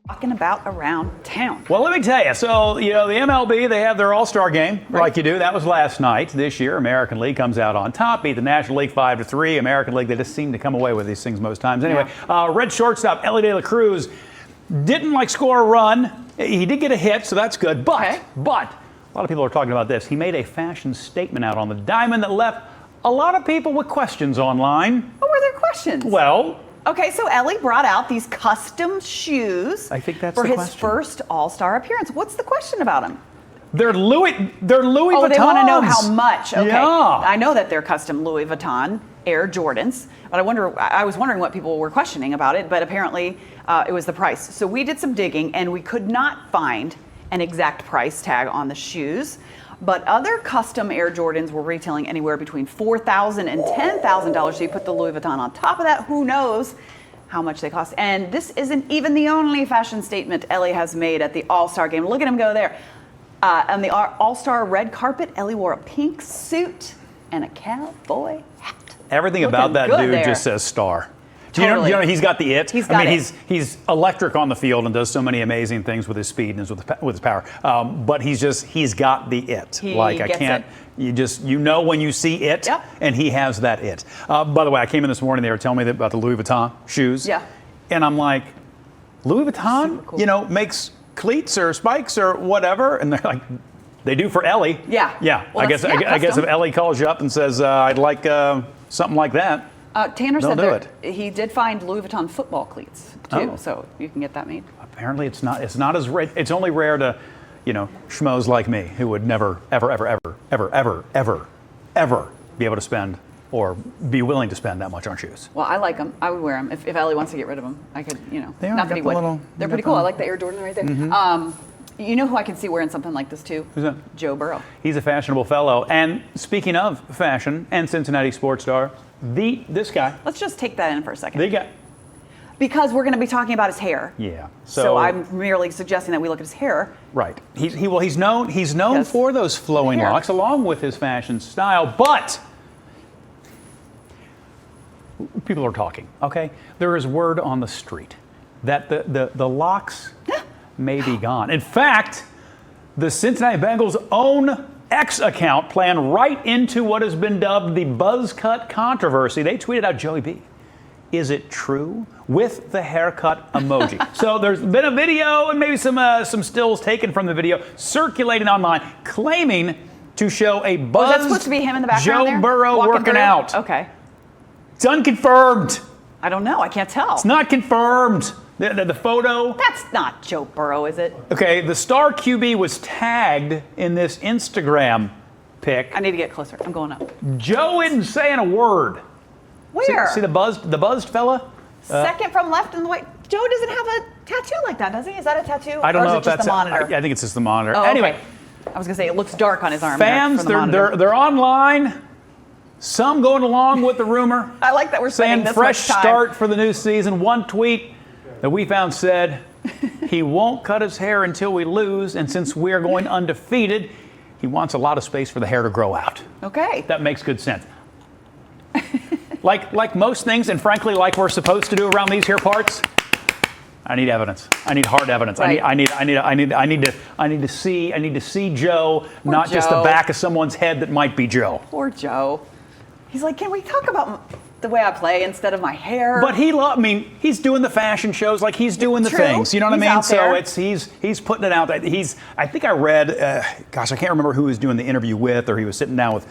Talking about around town. Well, let me tell you. So, the MLB, they have their All-Star game, like you do. That was last night. This year, American League comes out on top, beat the National League 5-3. American League, they just seem to come away with these things most times. Anyway, Red shortstop Elly De La Cruz didn't score a run. He did get a hit, so that's good. But a lot of people are talking about this. He made a fashion statement out on the diamond that left a lot of people with questions online. What were their questions? Well, okay, so Elly brought out these custom shoes. I think that's for the his question. First All-Star appearance. What's the question about him? They're Louis Vuittons. Oh, they want to know how much. Okay, Yeah. I know that they're custom Louis Vuitton Air Jordans, but I was wondering what people were questioning about it. But apparently, it was the price. So we did some digging, and we could not find an exact price tag on the shoes. But other custom Air Jordans were retailing anywhere between $4,000 and $10,000. So you put the Louis Vuitton on top of that, who knows how much they cost. And this isn't even the only fashion statement Elly has made at the All-Star game. Look at him go there. On the All-Star red carpet, Elly wore a pink suit and a cowboy hat. Everything about that dude there. just says star. Totally. You know, he's got the it. He's got it. He's electric on the field and does so many amazing things with his speed and with his power. But he's got the it. You know when you see it, and he has that it. By the way, I came in this morning, they were telling me about the Louis Vuitton shoes. Yeah. And I'm like, Louis Vuitton, Super cool. makes cleats or spikes or whatever, and they're like, they do for Elly. Yeah. Yeah. Well, I guess if Elly calls you up and says, I'd like something like that. Tanner said that he did find Louis Vuitton football cleats too, so you can get that made. Apparently, it's not as rare. It's only rare to, schmoes like me who would never, ever, ever, ever, ever, ever, ever, ever be able to spend or be willing to spend that much on shoes. Well, I like them. I would wear them if Elly wants to get rid of them. I could, They are, not that he would. They're pretty cool. I like the Air Jordan right there. Mm-hmm. You know who I can see wearing something like this too? Who's that? Joe Burrow. He's a fashionable fellow. And speaking of fashion and Cincinnati sports star, this guy. Let's just take that in for a second. The guy. Because we're going to be talking about his hair. Yeah. So I'm merely suggesting that we look at his hair. Right. He's known for those flowing locks along with his fashion style, but people are talking, okay? There is word on the street that the locks may be gone. In fact, the Cincinnati Bengals' own X account planned right into what has been dubbed the buzz cut controversy. They tweeted out Joey B. Is it true? With the haircut emoji. So there's been a video and maybe some stills taken from the video circulating online claiming to show a buzzed that's supposed to be him in the background Joe there? Burrow Walking working through? out. Okay. It's unconfirmed. I don't know. I can't tell. It's not confirmed. The photo. That's not Joe Burrow, is it? Okay, the star QB was tagged in this Instagram pic. I need to get closer. I'm going up. Joe isn't saying a word. Where? See the buzzed fella? Second from left in the white. Joe doesn't have a tattoo like that, does he? Is that a tattoo? I don't know or if is it just that's the monitor? I think it's just the monitor. Oh, anyway, okay. I was gonna say it looks dark on his arm. fans, there from the monitor. they're online. Some going along with the rumor. I like that we're spending saying this fresh much time. start for the new season. One tweet that we found said he won't cut his hair until we lose, and since we're going undefeated, he wants a lot of space for the hair to grow out. Okay. That makes good sense. Like most things, and frankly, like we're supposed to do around these here parts, I need evidence. I need hard evidence. Right. I need to see Joe, Poor not just the Joe. back of someone's head that might be Joe. Poor Joe. He's like, can we talk about the way I play instead of my hair? But he's doing the fashion shows, like he's doing the True. things. You know what He's I mean? out there. So he's putting it out. I think I read, I can't remember who he was doing the interview with, or he was sitting down with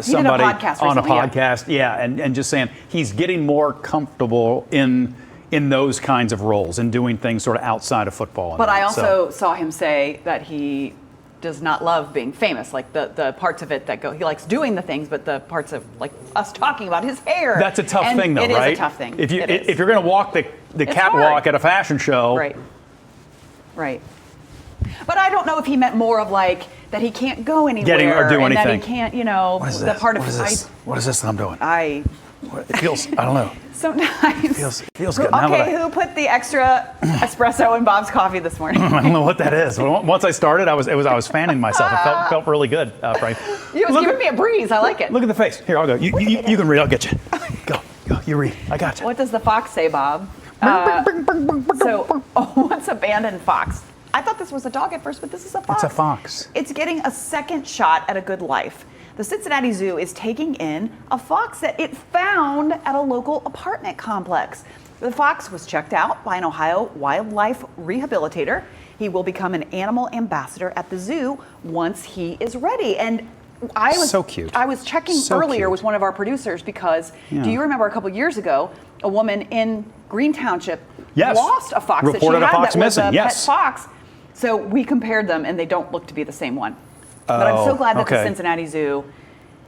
somebody podcast on a recently, yeah. podcast. Yeah, and just saying he's getting more comfortable in those kinds of roles and doing things sort of outside of football. But I also saw him say that he does not love being famous, like the parts of it that go. He likes doing the things, but the parts of like us talking about his hair. That's a tough thing, though, it right? It is a tough thing. If you're going to walk the catwalk hard. at a fashion show, right. But I don't know if he meant more of like that he can't go anywhere or do and anything. that he can't, What is the this? part of What is this? What is this that I'm doing? It feels. I don't know. Sometimes. Feels good. Okay, who put the extra espresso in Bob's coffee this morning? I don't know what that is. Once I started, I was fanning myself. It felt really good, Frank. It was giving me a breeze. I like it. Look at the face. Here, I'll go. You can read. I'll get you. Go. You read. I got you. What does the fox say, Bob? So, what's abandoned fox? I thought this was a dog at first, but this is a fox. It's a fox. It's getting a second shot at a good life. The Cincinnati Zoo is taking in a fox that it found at a local apartment complex. The fox was checked out by an Ohio wildlife rehabilitator. He will become an animal ambassador at the zoo once he is ready. And I was so cute. I was checking So earlier cute. with one of our producers because Yeah. do you remember a couple years ago, a woman in Green Township Yes. lost a fox that she Reported had a fox that was missing, a yes. pet fox. So we compared them and they don't look to be the same one. But I'm so Oh, glad that the okay. Cincinnati Zoo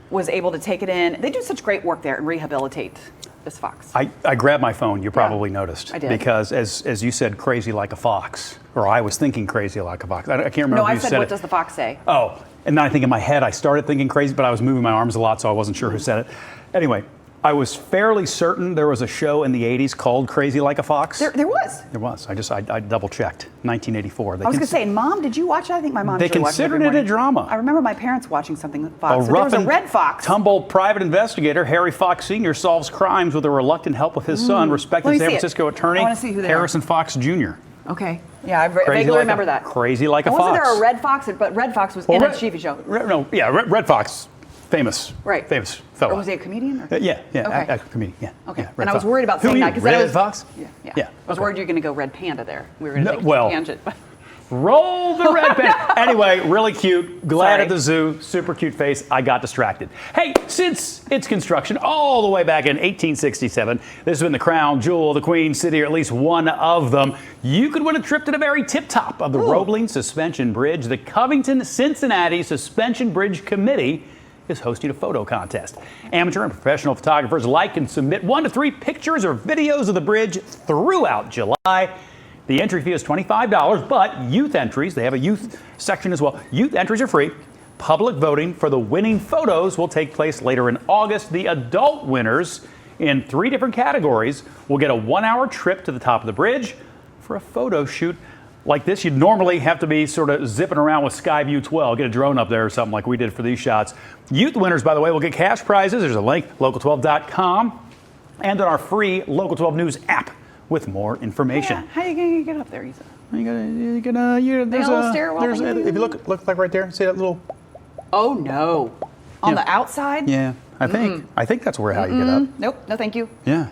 was able to take it in. They do such great work there and rehabilitate this fox. I grabbed my phone, you probably noticed. I did. Because as you said, crazy like a fox, or I was thinking crazy like a fox. I can't remember No, who I said said, it. what does the fox say? Oh, and then I think in my head, I started thinking crazy, but I was moving my arms a lot, so I wasn't sure who said it. Anyway, I was fairly certain there was a show in the 80s called Crazy Like a Fox. There was. There was. I double checked. 1984. I was going to say, Mom, did you watch it? I think my mom They usually watches it every considered it a morning. drama. I remember my parents watching something with A fox. So there was a rough red fox. tumble private investigator, Harry Fox Sr., solves crimes with the reluctant help of his son, respected Let me San see it. Francisco attorney I wanna see who they are. Harrison Fox Jr. Okay. Yeah, I Crazy vaguely like remember a- that. Crazy like a Wasn't fox. there a red fox? But Red Fox was in a TV show. Red Fox, famous, Right. famous fellow. Or was he a comedian? Or? Yeah, Okay. a comedian, yeah. Okay. Yeah, And I was Fox. worried about Who saying are that you, because Red Fox? Yeah. Yeah, I was okay. worried you're going to go red panda there. We were going to No, take well, a tangent. But Roll the red pen. Anyway, really cute. Glad Sorry. at the zoo. Super cute face. I got distracted. Hey, since its construction all the way back in 1867, this has been the crown jewel of the Queen City, or at least one of them. You could win a trip to the very tip top of the Roebling Suspension Bridge. The Covington Cincinnati Suspension Bridge Committee is hosting a photo contest. Amateur and professional photographers alike can submit 1 to 3 pictures or videos of the bridge throughout July. The entry fee is $25, but youth entries, they have a youth section as well. Youth entries are free. Public voting for the winning photos will take place later in August. The adult winners in 3 different categories will get a 1-hour trip to the top of the bridge for a photo shoot. Like this, you'd normally have to be sort of zipping around with Skyview 12, get a drone up there or something like we did for these shots. Youth winners, by the way, will get cash prizes. There's a link, local12.com, and on our free Local 12 News app with more information. yeah, how are you going to get up there, Isa? There's a little stairwell there's thing? if you look like right there, see that little, Oh, no. On Yeah. the outside? yeah, I think that's where how you get up. Nope. No, thank you. Yeah.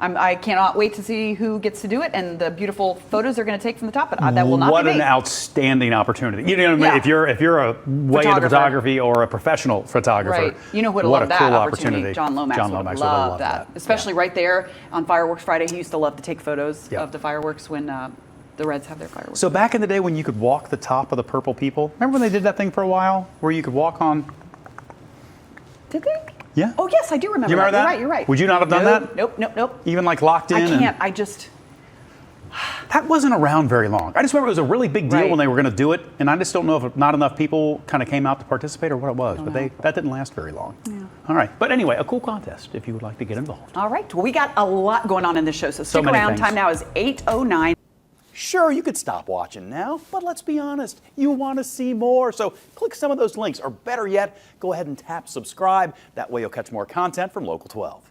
I cannot wait to see who gets to do it and the beautiful photos they're going to take from the top. But that will not What be me. an outstanding opportunity. You know what I mean? Yeah. If you're a way into Photographer. photography or a professional photographer, Right. You know who would what love a that cool opportunity? John Lomax would would love that. Especially right there on Fireworks Friday. He used to love to take photos Yeah. of the fireworks when the Reds have their fireworks. So back in the day when you could walk the top of the Purple People, remember when they did that thing for a while where you could walk on? Did they? Yeah. Oh, yes, I do remember You remember that. that? You're right. Would you not have done that? Nope. Even like locked in? I and- can't. I just. That wasn't around very long. I just remember it was a really big deal Right. when they were going to do it, and I just don't know if not enough people kind of came out to participate or what it was, but that didn't last very long. Yeah. All right, but anyway, a cool contest if you would like to get involved. All right. Well, we got a lot going on in this show, so stick many around. things. Time now is 8:09. Sure, you could stop watching now, but let's be honest, you want to see more. So click some of those links, or better yet, go ahead and tap subscribe. That way you'll catch more content from Local 12.